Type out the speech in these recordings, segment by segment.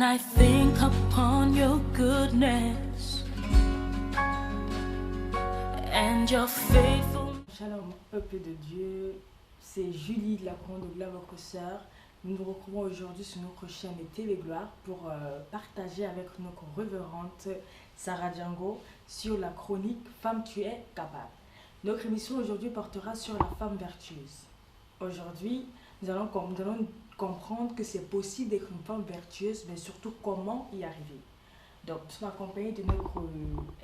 When I think upon your goodness and your faithful. Shalom, peuple de Dieu, c'est Julie de la Couronne de Gloire, votre sœur. Nous nous retrouvons aujourd'hui sur notre chaîne TV Gloire pour partager avec notre révérende Sarah Django sur la chronique Femme, tu es capable. Notre émission aujourd'hui portera sur la femme vertueuse. Aujourd'hui, nous allons comprendre que c'est possible d'être une femme vertueuse, mais surtout comment y arriver. Donc, nous sommes accompagnés de notre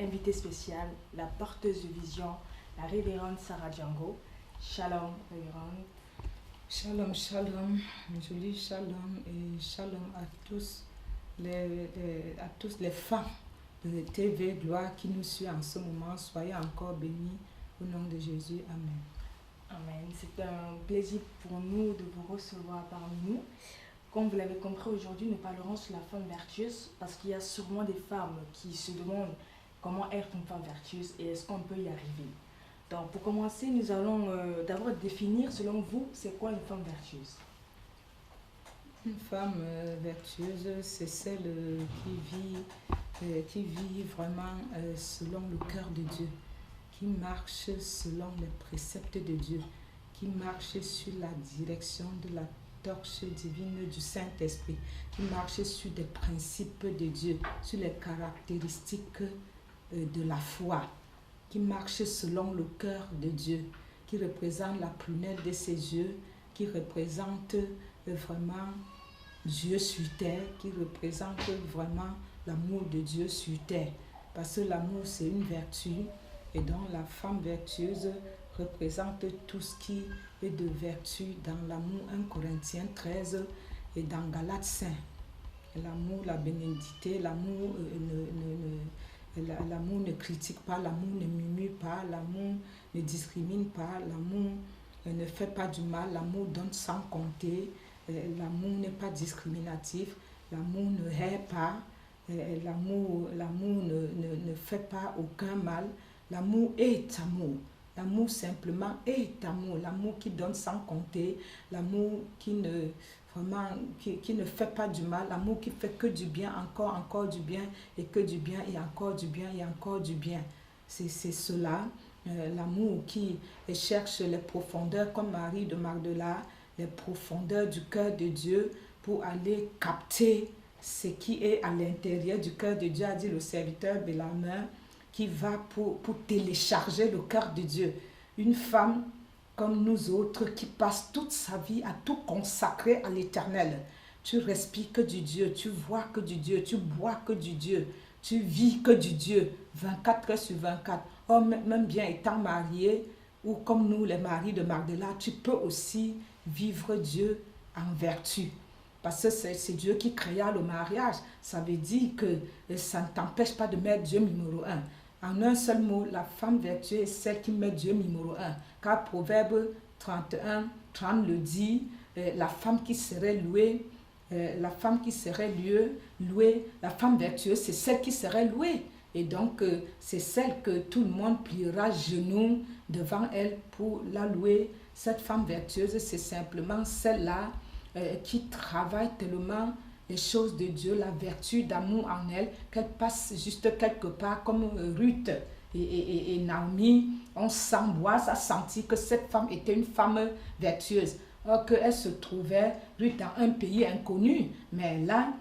invitée spéciale, la porteuse de vision, la révérende Sarah Django. Shalom, révérende. Shalom, shalom, Julie, shalom et shalom à tous les femmes de TV Gloire qui nous suivent en ce moment. Soyez encore bénis au nom de Jésus. Amen. Amen. C'est un plaisir pour nous de vous recevoir parmi nous. Comme vous l'avez compris, aujourd'hui, nous parlerons sur la femme vertueuse parce qu'il y a sûrement des femmes qui se demandent comment être une femme vertueuse et est-ce qu'on peut y arriver. Donc, pour commencer, nous allons d'abord définir, selon vous, c'est quoi une femme vertueuse? Une femme vertueuse, c'est celle qui vit vraiment selon le cœur de Dieu, qui marche selon les préceptes de Dieu, qui marche sur la direction de la torche divine du Saint-Esprit, qui marche sur des principes de Dieu, sur les caractéristiques de la foi, qui marche selon le cœur de Dieu, qui représente la prunelle de ses yeux, qui représente vraiment Dieu sur terre, qui représente vraiment l'amour de Dieu sur terre. Parce que l'amour, c'est une vertu, et donc la femme vertueuse représente tout ce qui est de vertu dans l'amour. 1 Corinthiens 13 et dans Galates 5. L'amour, la bénédicité, l'amour l'amour ne critique pas, l'amour ne murmure pas, l'amour ne discrimine pas, l'amour ne fait pas du mal, l'amour donne sans compter, l'amour n'est pas discriminatif, l'amour ne hait pas, l'amour ne fait pas aucun mal, l'amour est amour. L'amour simplement est amour, l'amour qui donne sans compter, l'amour qui ne fait pas du mal, l'amour qui fait que du bien, encore du bien, et que du bien, et encore du bien, et encore du bien. C'est cela, l'amour qui cherche les profondeurs, comme Marie de Magdala, les profondeurs du cœur de Dieu, pour aller capter ce qui est à l'intérieur du cœur de Dieu, a dit le serviteur Bélamer, qui va pour télécharger le cœur de Dieu. Une femme comme nous autres qui passe toute sa vie à tout consacrer à l'Éternel. Tu respires que du Dieu, tu vois que du Dieu, tu bois que du Dieu, tu vis que du Dieu, 24 heures sur 24. Oh, même bien étant marié, ou comme nous les maris de Magdala, tu peux aussi vivre Dieu en vertu. Parce que c'est Dieu qui créa le mariage. Ça veut dire que ça ne t'empêche pas de mettre Dieu numéro 1. En un seul mot, la femme vertueuse est celle qui met Dieu numéro 1. Car Proverbe 31, 30 le dit, la femme qui serait louée, la femme vertueuse, c'est celle qui serait louée. Et donc, c'est celle que tout le monde pliera genoux devant elle pour la louer. Cette femme vertueuse, c'est simplement celle-là qui travaille tellement les choses de Dieu, la vertu d'amour en elle, qu'elle passe juste quelque part comme Ruth et Naomi. On sent, Boaz a senti que cette femme était une femme vertueuse. Or qu'elle se trouvait, Ruth, dans un pays inconnu. Mais là,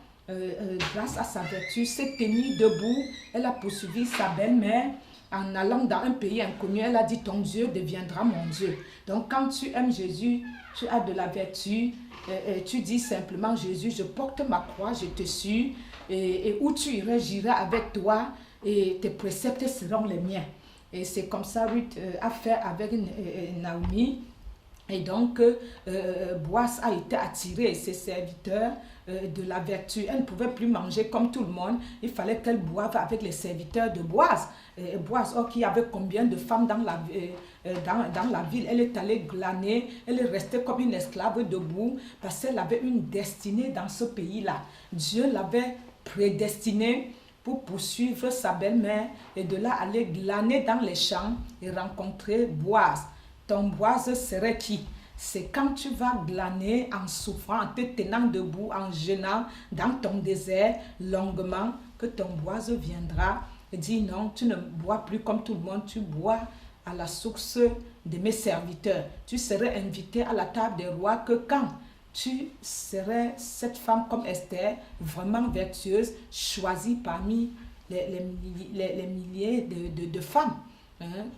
grâce à sa vertu, s'est tenue debout. Elle a poursuivi sa belle-mère. En allant dans un pays inconnu, elle a dit, ton Dieu deviendra mon Dieu. Donc quand tu aimes Jésus, tu as de la vertu. Tu dis simplement, Jésus, je porte ma croix, je te suis, et où tu irais, j'irai avec toi, et tes préceptes seront les miens. Et c'est comme ça Ruth a fait avec Naomi. Et donc, Boaz a été attiré, ses serviteurs, de la vertu. Elle ne pouvait plus manger comme tout le monde. Il fallait qu'elle boive avec les serviteurs de Boaz. Boaz, qui avait combien de femmes dans la ville. Elle est allée glaner. Elle est restée comme une esclave debout parce qu'elle avait une destinée dans ce pays-là. Dieu l'avait prédestinée pour poursuivre sa belle-mère et de là aller glaner dans les champs et rencontrer Boaz. Ton Boaz serait qui? C'est quand tu vas glaner en souffrant, en te tenant debout, en jeûnant dans ton désert longuement, que ton boiseux viendra et dit non, tu ne bois plus comme tout le monde, tu bois à la source de mes serviteurs. Tu serais invité à la table des rois que quand tu serais cette femme comme Esther, vraiment vertueuse, choisie parmi les milliers de femmes.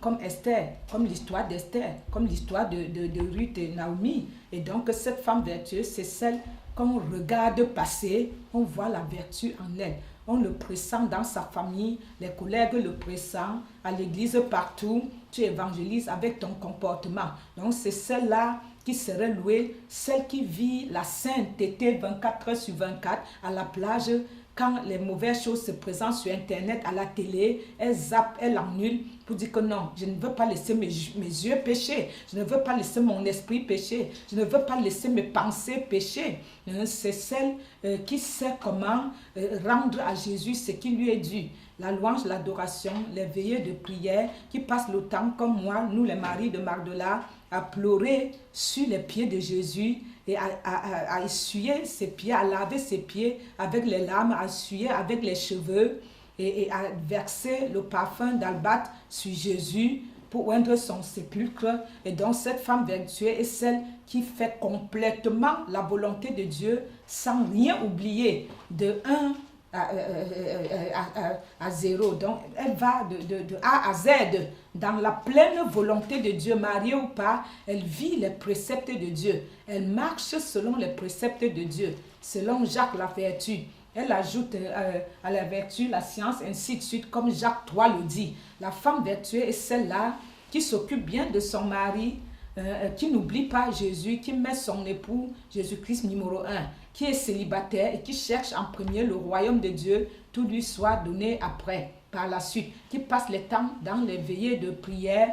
Comme Esther, comme l'histoire d'Esther, comme l'histoire de Ruth et Naomi. Et donc cette femme vertueuse, c'est celle qu'on regarde passer, on voit la vertu en elle. On le pressent dans sa famille, les collègues le pressentent, à l'église partout, tu évangélises avec ton comportement. Donc c'est celle-là qui serait louée, celle qui vit la sainteté 24 heures sur 24 à la plage. Quand les mauvaises choses se présentent sur Internet, à la télé, elle zappe, elle annule pour dire que non, je ne veux pas laisser mes yeux pécher. Je ne veux pas laisser mon esprit pécher. Je ne veux pas laisser mes pensées pécher. C'est celle qui sait comment rendre à Jésus ce qui lui est dû. La louange, l'adoration, les veillées de prière, qui passent le temps comme moi, nous les maris de Magdala, à pleurer sur les pieds de Jésus et à essuyer ses pieds, à laver ses pieds avec les larmes, à essuyer avec les cheveux et à verser le parfum d'albâtre sur Jésus pour oindre son sépulcre. Et donc cette femme vertueuse est celle qui fait complètement la volonté de Dieu sans rien oublier de 1 à 0. Donc elle va de A à Z dans la pleine volonté de Dieu, mariée ou pas. Elle vit les préceptes de Dieu, elle marche selon les préceptes de Dieu, selon Jacques la vertu. Elle ajoute à la vertu la science, ainsi de suite, comme Jacques 3 le dit. La femme vertueuse est celle-là qui s'occupe bien de son mari, qui n'oublie pas Jésus, qui met son époux Jésus-Christ numéro 1, qui est célibataire et qui cherche en premier le royaume de Dieu, tout lui soit donné après, par la suite, qui passe le temps dans les veillées de prière,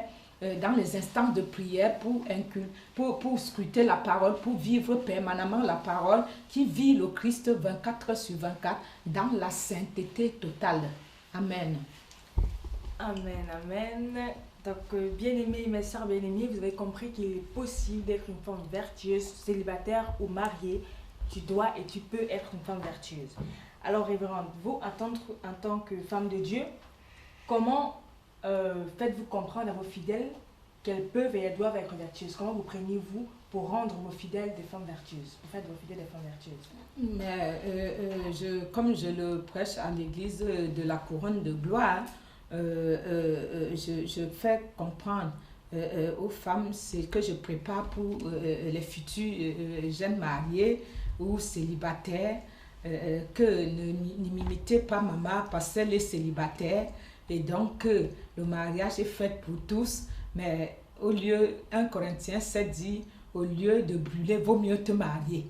dans les instants de prière pour scruter la parole, pour vivre permanemment la parole, qui vit le Christ 24 sur 24 dans la sainteté totale. Amen. Amen, amen. Donc, bien-aimés, mes soeurs bien-aimées, vous avez compris qu'il est possible d'être une femme vertueuse, célibataire ou mariée. Tu dois et tu peux être une femme vertueuse. Alors, révérende, vous, en tant que femme de Dieu, comment faites-vous comprendre à vos fidèles qu'elles peuvent et elles doivent être vertueuses? Comment vous preniez-vous pour rendre vos fidèles des femmes vertueuses, pour faire de vos fidèles des femmes vertueuses? Mais, comme je le prêche à l'église de la couronne de gloire, je fais comprendre aux femmes ce que je prépare pour les futurs jeunes mariés ou célibataires, que ne m'imitez pas maman parce qu'elle est célibataire et donc le mariage est fait pour tous, mais au lieu, 1 Corinthiens 7 dit, au lieu de brûler, vaut mieux te marier.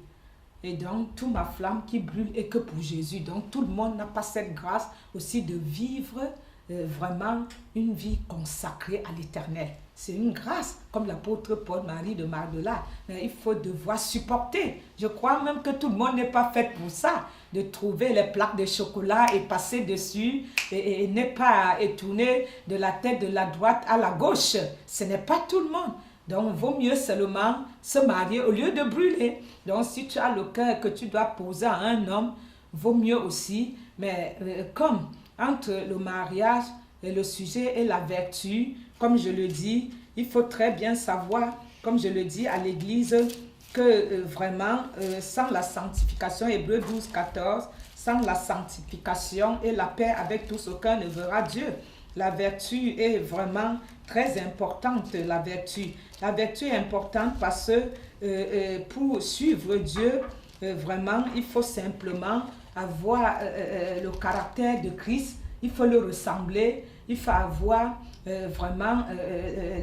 Et donc, toute ma flamme qui brûle est que pour Jésus. Donc, tout le monde n'a pas cette grâce aussi de vivre vraiment une vie consacrée à l'Éternel. C'est une grâce, comme l'apôtre Paul Marie de Magdala. Mais il faut devoir supporter. Je crois même que tout le monde n'est pas fait pour ça, de trouver les plaques de chocolat et passer dessus et n'est pas étonné de la tête de la droite à la gauche. Ce n'est pas tout le monde. Donc, il vaut mieux seulement se marier au lieu de brûler. Donc, si tu as le cœur que tu dois poser à un homme, vaut mieux aussi. Mais comme entre le mariage et le sujet et la vertu, comme je le dis, il faut très bien savoir, comme je le dis à l'église, que vraiment, sans la sanctification, Hébreux 12, 14, sans la sanctification et la paix avec tous, aucun ne verra Dieu. La vertu est vraiment très importante, la vertu. La vertu est importante parce que pour suivre Dieu, vraiment, il faut simplement avoir le caractère de Christ, il faut le ressembler, il faut avoir vraiment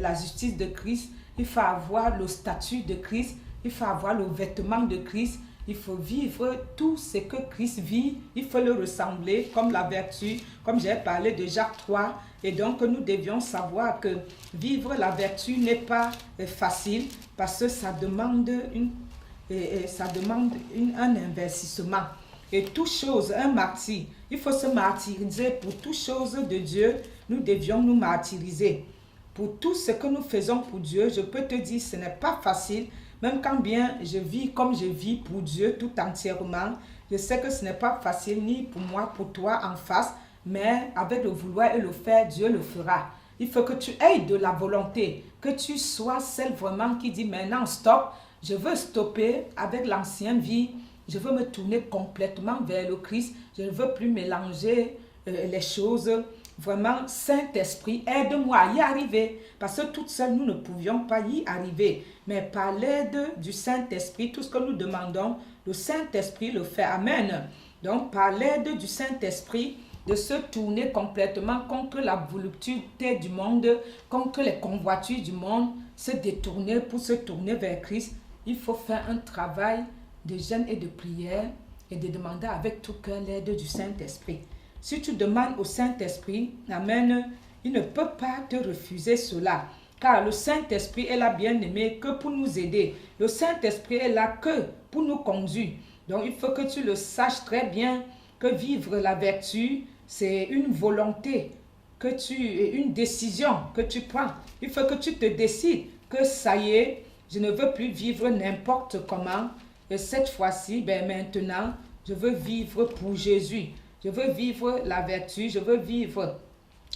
la justice de Christ, il faut avoir le statut de Christ, il faut avoir le vêtement de Christ, il faut vivre tout ce que Christ vit, il faut le ressembler comme la vertu, comme j'ai parlé de Jacques 3. Et donc nous devions savoir que vivre la vertu n'est pas facile parce que ça demande un investissement. Et toute chose, un martyr, il faut se martyriser pour toute chose de Dieu, nous devions nous martyriser. Pour tout ce que nous faisons pour Dieu, je peux te dire, ce n'est pas facile Même quand bien je vis comme je vis pour Dieu tout entièrement, je sais que ce n'est pas facile ni pour moi, pour toi en face, mais avec le vouloir et le faire, Dieu le fera. Il faut que tu aies de la volonté, que tu sois celle vraiment qui dit maintenant stop, je veux stopper avec l'ancienne vie, je veux me tourner complètement vers le Christ, je ne veux plus mélanger les choses. Vraiment, Saint-Esprit, aide-moi à y arriver. Parce que toute seule, nous ne pouvions pas y arriver. Mais par l'aide du Saint-Esprit, tout ce que nous demandons, le Saint-Esprit le fait. Amen. Donc, par l'aide du Saint-Esprit, de se tourner complètement contre la volupté du monde, contre les convoitises du monde, se détourner pour se tourner vers Christ. Il faut faire un travail de jeûne et de prière et de demander avec tout cœur l'aide du Saint-Esprit. Si tu demandes au Saint-Esprit, Amen, il ne peut pas te refuser cela. Car le Saint-Esprit est là, bien-aimé, que pour nous aider. Le Saint-Esprit est là que pour nous conduire. Donc, il faut que tu le saches très bien que vivre la vertu, c'est une volonté, une décision que tu prends. Il faut que tu te décides que ça y est, je ne veux plus vivre n'importe comment. Et cette fois-ci, maintenant, je veux vivre pour Jésus. Je veux vivre la vertu, je veux vivre,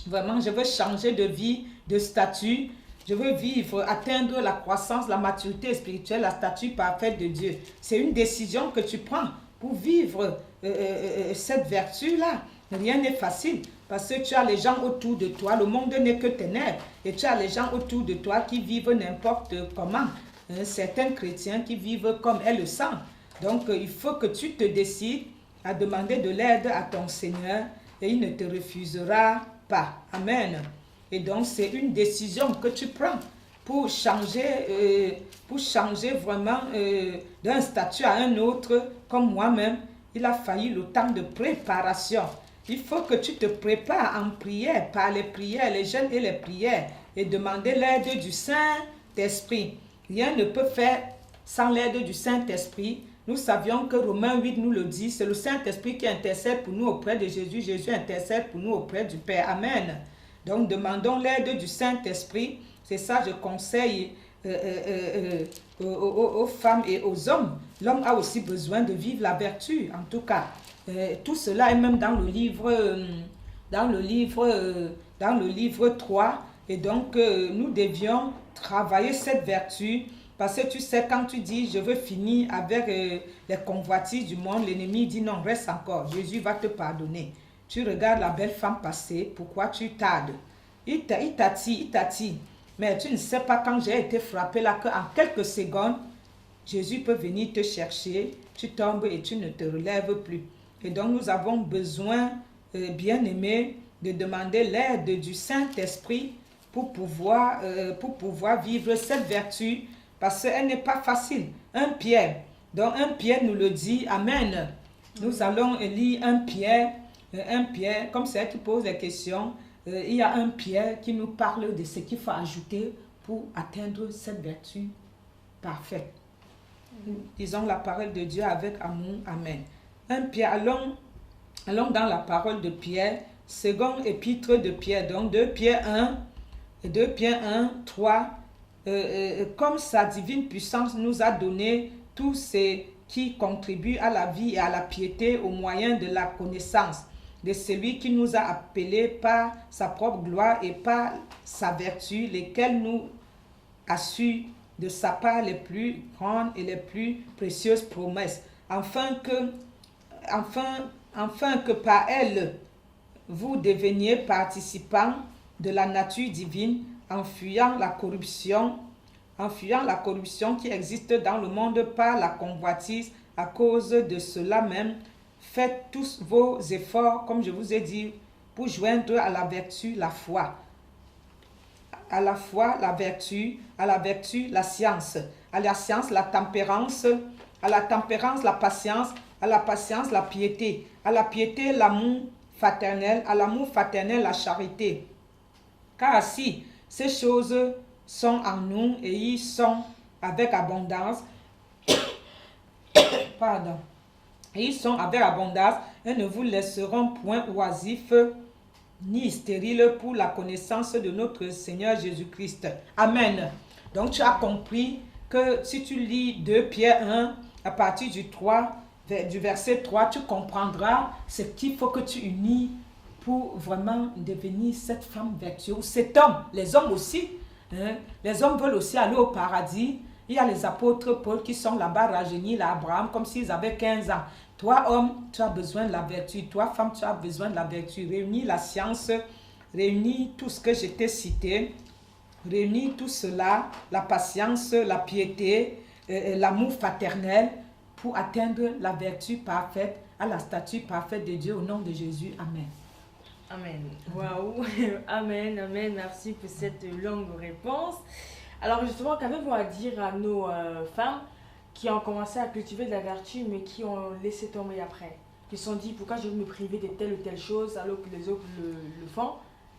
vraiment, je veux changer de vie, de statut. Je veux vivre, atteindre la croissance, la maturité spirituelle, la statue parfaite de Dieu. C'est une décision que tu prends pour vivre cette vertu-là. Rien n'est facile parce que tu as les gens autour de toi. Le monde n'est que ténèbres. Et tu as les gens autour de toi qui vivent n'importe comment. Certains chrétiens qui vivent comme elles le sentent. Donc, il faut que tu te décides à demander de l'aide à ton Seigneur et il ne te refusera pas. Amen. Et donc, c'est une décision que tu prends pour changer vraiment d'un statut à un autre. Comme moi-même, il a fallu le temps de préparation. Il faut que tu te prépares en prière, par les prières, les jeûnes et les prières, et demander l'aide du Saint-Esprit. Rien ne peut faire sans l'aide du Saint-Esprit. Nous savions que Romains 8 nous le dit, c'est le Saint-Esprit qui intercède pour nous auprès de Jésus. Jésus intercède pour nous auprès du Père. Amen. Donc, demandons l'aide du Saint-Esprit. C'est ça, je conseille aux femmes et aux hommes. L'homme a aussi besoin de vivre la vertu, en tout cas. Tout cela est même dans le livre 3. Et donc, nous devions travailler cette vertu. Parce que tu sais, quand tu dis, je veux finir avec les convoitises du monde, l'ennemi dit non, reste encore. Jésus va te pardonner. Tu regardes la belle femme passer, pourquoi tu tardes? Il t'attire. Mais tu ne sais pas quand j'ai été frappé là, qu'en quelques secondes, Jésus peut venir te chercher, tu tombes et tu ne te relèves plus. Et donc nous avons besoin, bien-aimés, de demander l'aide du Saint-Esprit pour pouvoir vivre cette vertu, parce qu'elle n'est pas facile. Un Pierre, donc un Pierre nous le dit, Amen. Nous allons lire un Pierre, comme c'est elle qui pose les questions, il y a un Pierre qui nous parle de ce qu'il faut ajouter pour atteindre cette vertu parfaite. Disons la parole de Dieu avec amour, Amen. Un Pierre, allons dans la parole de Pierre, second épître de Pierre, donc 2 Pierre 1, 3, comme sa divine puissance nous a donné tout ce qui contribue à la vie et à la piété au moyen de la connaissance de celui qui nous a appelés par sa propre gloire et par sa vertu, lesquelles nous assurent de sa part les plus grandes et les plus précieuses promesses, afin que par elles vous deveniez participants de la nature divine, en fuyant la corruption qui existe dans le monde par la convoitise. À cause de cela même, faites tous vos efforts, comme je vous ai dit, pour joindre à la vertu la foi. À la foi, la vertu, à la vertu, la science, à la science, la tempérance, à la tempérance, la patience, à la patience, la piété, à la piété, l'amour fraternel, à l'amour fraternel, la charité. Car si ces choses sont en nous et ils sont avec abondance, et ils sont avec abondance, et ne vous laisseront point oisifs ni stériles pour la connaissance de notre Seigneur Jésus-Christ. Amen. Donc tu as compris que si tu lis 2 Pierre 1, à partir du verset 3, tu comprendras ce qu'il faut que tu unis pour vraiment devenir cette femme vertueuse, cet homme, les hommes aussi. Hein? Les hommes veulent aussi aller au paradis. Il y a les apôtres Paul qui sont là-bas rajeunis, là, Abraham, comme s'ils avaient 15 ans. Toi, homme, tu as besoin de la vertu. Toi, femme, tu as besoin de la vertu. Réunis la science, réunis tout ce que je t'ai cité. Réunis tout cela, la patience, la piété, l'amour fraternel, pour atteindre la vertu parfaite, à la statue parfaite de Dieu, au nom de Jésus. Amen. Amen. Waouh. Amen, amen. Merci pour cette longue réponse. Alors justement, qu'avez-vous à dire à nos femmes qui ont commencé à cultiver de la vertu, mais qui ont laissé tomber après? Qui se sont dit, pourquoi je vais me priver de telle ou telle chose alors que les autres le font?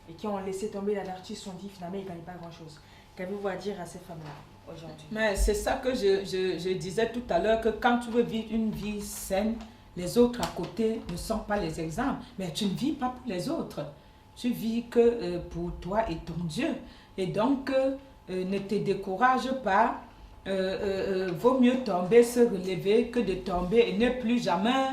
Et qui ont laissé tomber la vertu, se sont dit, finalement, ils ne gagnent pas grand-chose. Qu'avez-vous à dire à ces femmes-là aujourd'hui? Mais c'est ça que je disais tout à l'heure, que quand tu veux vivre une vie saine, les autres à côté ne sont pas les exemples. Mais tu ne vis pas pour les autres. Tu vis que pour toi et ton Dieu. Et donc, ne te décourage pas. Vaut mieux tomber, se relever, que de tomber et ne plus jamais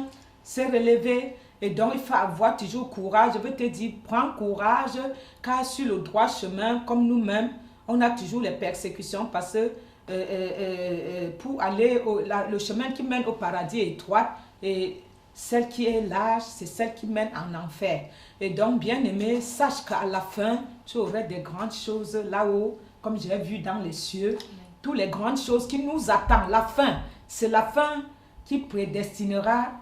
se relever. Et donc, il faut avoir toujours courage. Je veux te dire, prends courage, car sur le droit chemin, comme nous-mêmes, on a toujours les persécutions parce que pour aller, le chemin qui mène au paradis est étroit et celle qui est large, c'est celle qui mène en enfer. Et donc, bien-aimé, sache qu'à la fin, tu auras des grandes choses là-haut, comme j'ai vu dans les cieux. Toutes les grandes choses qui nous attendent. La fin, c'est la fin qui prédestinera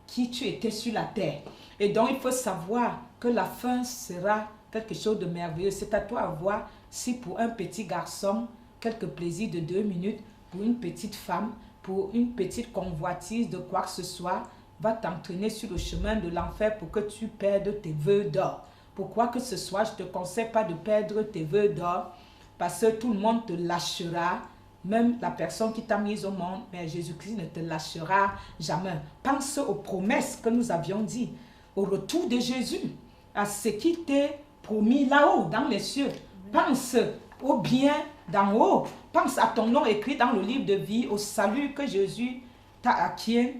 qui tu étais sur la terre. Et donc, il faut savoir que la fin sera quelque chose de merveilleux. C'est à toi de voir si pour un petit garçon, quelques plaisirs de 2 minutes, pour une petite femme, pour une petite convoitise de quoi que ce soit, va t'entraîner sur le chemin de l'enfer pour que tu perdes tes vœux d'or. Pourquoi que ce soit, je ne te conseille pas de perdre tes vœux d'or, parce que tout le monde te lâchera, même la personne qui t'a mise au monde, mais Jésus-Christ ne te lâchera jamais. Pense aux promesses que nous avions dit, au retour de Jésus, à ce qui t'est promis là-haut, dans les cieux. Pense au bien d'en haut. Pense à ton nom écrit dans le livre de vie, au salut que Jésus t'a acquis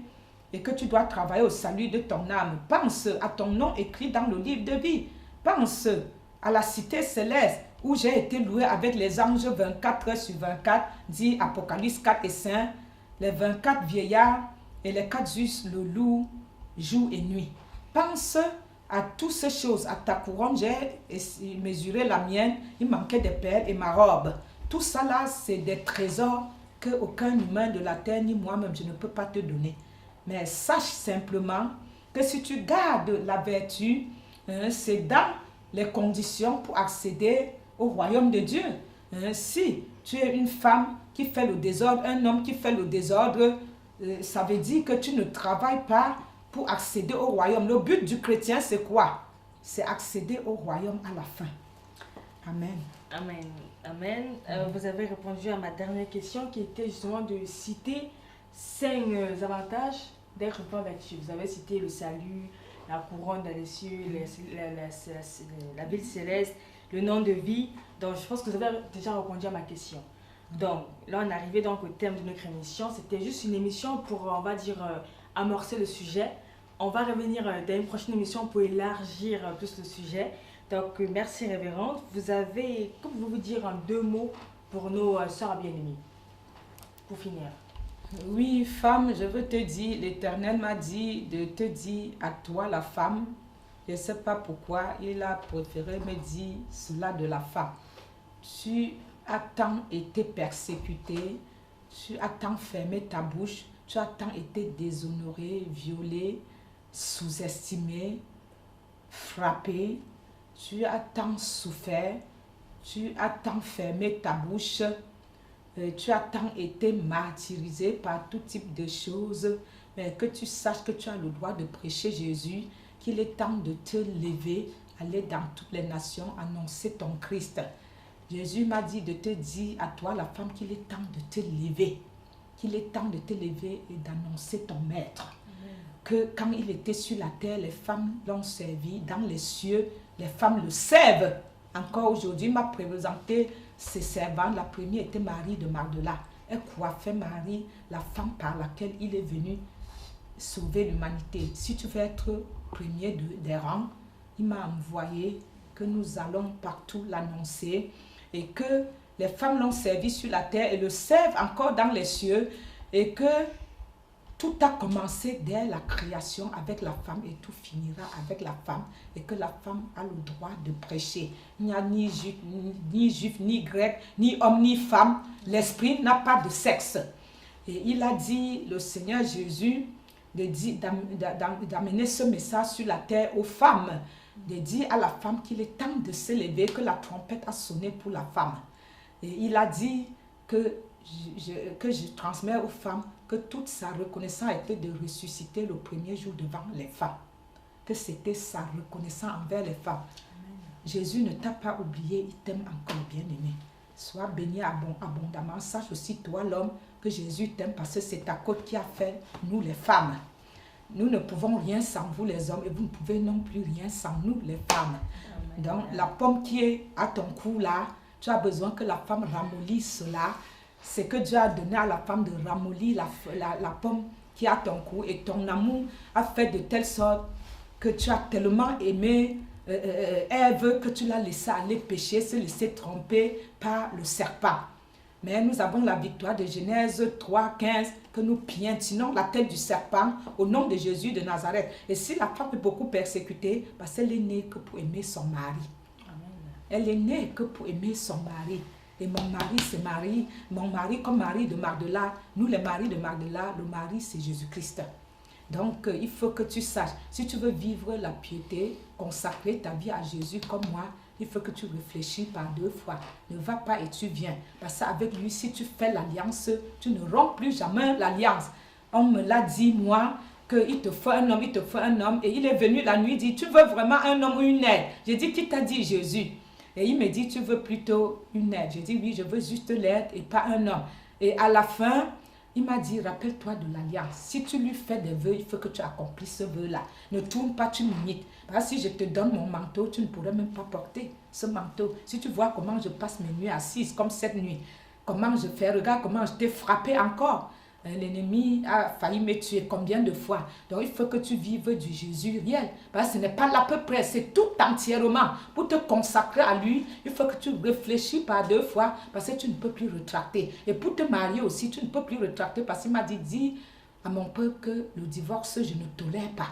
et que tu dois travailler au salut de ton âme. Pense à ton nom écrit dans le livre de vie. Pense à la cité céleste où j'ai été loué avec les anges 24 sur 24, dit Apocalypse 4 et 5, les 24 vieillards et les 4 justes le louent jour et nuit. Pense à toutes ces choses, à ta couronne, j'ai mesuré la mienne, il manquait des perles et ma robe. Tout ça là, c'est des trésors qu'aucun humain de la terre, ni moi-même, je ne peux pas te donner. Mais sache simplement que si tu gardes la vertu, c'est dans les conditions pour accéder au royaume de Dieu. Si tu es une femme qui fait le désordre, un homme qui fait le désordre, ça veut dire que tu ne travailles pas pour accéder au royaume. Le but du chrétien, c'est quoi? C'est accéder au royaume à la fin. Amen. Amen. Amen. Vous avez répondu à ma dernière question qui était justement de citer 5 avantages d'être femme vertueuse. Vous avez cité le salut, la couronne dans les cieux, la ville céleste, le nom de vie. Donc, je pense que vous avez déjà répondu à ma question. Donc, là, on est arrivé donc au thème de notre émission. C'était juste une émission pour, on va dire, amorcer le sujet. On va revenir dans une prochaine émission pour élargir plus le sujet. Donc, merci révérende. Vous avez, que pouvez-vous dire en 2 mots pour nos sœurs bien-aimées? Pour finir. Oui, femme, je veux te dire, l'Éternel m'a dit de te dire à toi, la femme, je ne sais pas pourquoi, il a préféré me dire cela de la femme. Tu as tant été persécutée, tu as tant fermé ta bouche, tu as tant été déshonorée, violée, sous-estimée, frappée, tu as tant souffert, tu as tant fermé ta bouche, tu as tant été martyrisé par tout type de choses, mais que tu saches que tu as le droit de prêcher Jésus, qu'il est temps de te lever, aller dans toutes les nations, annoncer ton Christ. Jésus m'a dit de te dire à toi, la femme, qu'il est temps de te lever, qu'il est temps de te lever et d'annoncer ton maître. Que quand il était sur la terre, les femmes l'ont servi, dans les cieux, les femmes le servent. Encore aujourd'hui, il m'a présenté ses servantes. La première était Marie de Magdala. elle coiffait Marie, la femme par laquelle il est venu sauver l'humanité. Si tu veux être premier des rangs, il m'a envoyé que nous allons partout l'annoncer et que les femmes l'ont servi sur la terre et le servent encore dans les cieux et que tout a commencé dès la création avec la femme et tout finira avec la femme et que la femme a le droit de prêcher. Il n'y a ni juif, ni grec, ni homme, ni femme. L'esprit n'a pas de sexe. Et il a dit, le Seigneur Jésus, d'amener ce message sur la terre aux femmes, de dire à la femme qu'il est temps de s'élever, que la trompette a sonné pour la femme. Et il a dit que je transmets aux femmes que toute sa reconnaissance était de ressusciter le premier jour devant les femmes. Que c'était sa reconnaissance envers les femmes. Amen. Jésus ne t'a pas oublié, il t'aime encore, bien-aimé. Sois béni abondamment. Sache aussi, toi, l'homme, que Jésus t'aime parce que c'est ta côte qui a fait nous, les femmes. Nous ne pouvons rien sans vous, les hommes, et vous ne pouvez non plus rien sans nous, les femmes. Amen. Donc, la pomme qui est à ton cou, là, tu as besoin que la femme ramollisse cela. C'est que Dieu a donné à la femme de ramollir la pomme qui est à ton cou. Et ton amour a fait de telle sorte que tu as tellement aimé Ève que tu l'as laissé aller pécher, se laisser tromper par le serpent. Mais nous avons la victoire de Genèse 3:15 que nous piétinons la tête du serpent au nom de Jésus de Nazareth. Et si la femme est beaucoup persécutée, parce qu'elle est née que pour aimer son mari. Amen. Elle est née que pour aimer son mari. Et mon mari, c'est Marie. Mon mari comme Marie de Magdala. Nous, les maris de Magdala, le mari, c'est Jésus-Christ. Donc, il faut que tu saches, si tu veux vivre la piété, consacrer ta vie à Jésus comme moi, il faut que tu réfléchis par 2 fois. Ne va pas et tu viens. Parce qu'avec lui, si tu fais l'alliance, tu ne romps plus jamais l'alliance. On me l'a dit, moi, qu'il te faut un homme, il te faut un homme. Et il est venu la nuit, il dit, tu veux vraiment un homme ou une aide? J'ai dit, qui t'a dit Jésus? Et il me dit, tu veux plutôt une aide? J'ai dit, oui, je veux juste l'aide et pas un homme. Et à la fin, il m'a dit, rappelle-toi de l'alliance. Si tu lui fais des vœux, il faut que tu accomplisses ce vœu-là. Ne tourne pas, tu m'imites. Parce que si je te donne mon manteau, tu ne pourrais même pas porter ce manteau. Si tu vois comment je passe mes nuits assises, comme cette nuit, comment je fais, regarde comment je t'ai frappé encore. L'ennemi a failli me tuer combien de fois. Donc il faut que tu vives du Jésus réel. Parce que ce n'est pas l'à peu près, c'est tout entièrement. Pour te consacrer à lui, il faut que tu réfléchis par 2 fois parce que tu ne peux plus retracter. Et pour te marier aussi, tu ne peux plus retracter parce qu'il m'a dit, dis à mon peuple que le divorce, je ne tolère pas.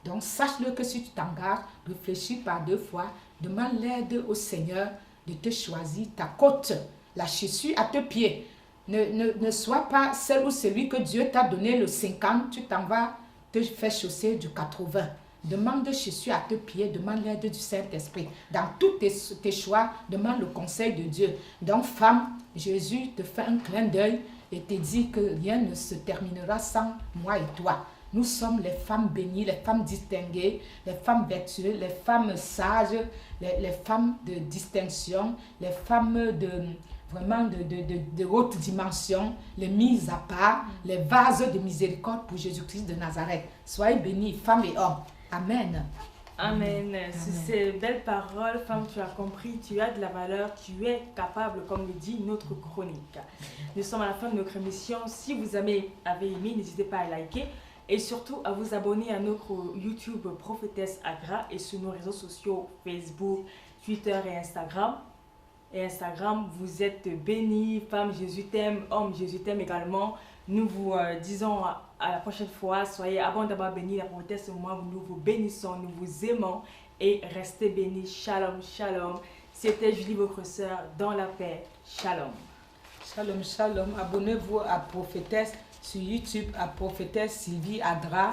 Donc sache-le que si tu t'engages, réfléchis par 2 fois, demande l'aide au Seigneur de te choisir ta côte, la chaussure à tes pieds. Ne sois pas celle ou celui que Dieu t'a donné le 50, tu t'en vas te faire chausser du 80. Demande de chaussures à tes pieds, demande l'aide du Saint-Esprit. Dans tous tes choix, demande le conseil de Dieu. Donc femme, Jésus te fait un clin d'œil et te dit que rien ne se terminera sans moi et toi. Nous sommes les femmes bénies, les femmes distinguées, les femmes vertueuses, les femmes sages, les femmes de distinction, les femmes vraiment de haute dimension, les mises à part, les vases de miséricorde pour Jésus-Christ de Nazareth. Soyez bénis, femmes et hommes. Amen. Amen. Sur ces belles paroles, femme, tu as compris, tu as de la valeur, tu es capable, comme le dit notre chronique. Nous sommes à la fin de notre émission. Si vous avez aimé, n'hésitez pas à liker et surtout à vous abonner à notre YouTube Prophétesse Agra et sur nos réseaux sociaux Facebook, Twitter et Instagram. Et Instagram, vous êtes bénis, femme, Jésus t'aime, homme, Jésus t'aime également. Nous vous disons à la prochaine fois, soyez abondamment bénis, la prophétesse et moi, nous vous bénissons, nous vous aimons et restez bénis. Shalom, shalom. C'était Julie, votre sœur, dans la paix. Shalom. Shalom, shalom. Abonnez-vous à Prophétesse sur YouTube, à Prophétesse Sylvie Adra.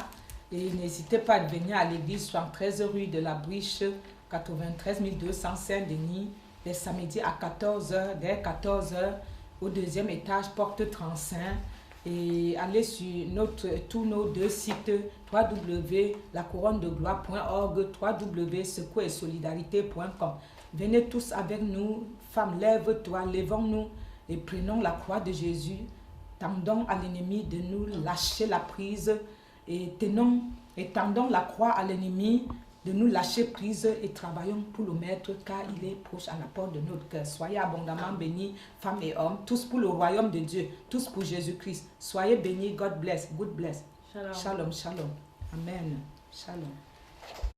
Et n'hésitez pas à venir à l'église 73 rue de la Briche, 93 200 Saint-Denis. Les samedis à 14h, dès 14h, au 2e étage, porte 35. Et allez sur tous nos 2 sites, www.lacouronne-de-gloire.org, www.secoursolidarité.com. Venez tous avec nous, femmes, lève-toi, lèvons-nous et prenons la croix de Jésus. Tendons à l'ennemi de nous lâcher la prise et tendons la croix à l'ennemi. de nous lâcher prise et travaillons pour le Maître car il est proche à la porte de notre cœur. Soyez abondamment bénis, femmes et hommes, tous pour le royaume de Dieu, tous pour Jésus-Christ. Soyez bénis, God bless, good bless. Shalom. Shalom, shalom. Amen. Shalom.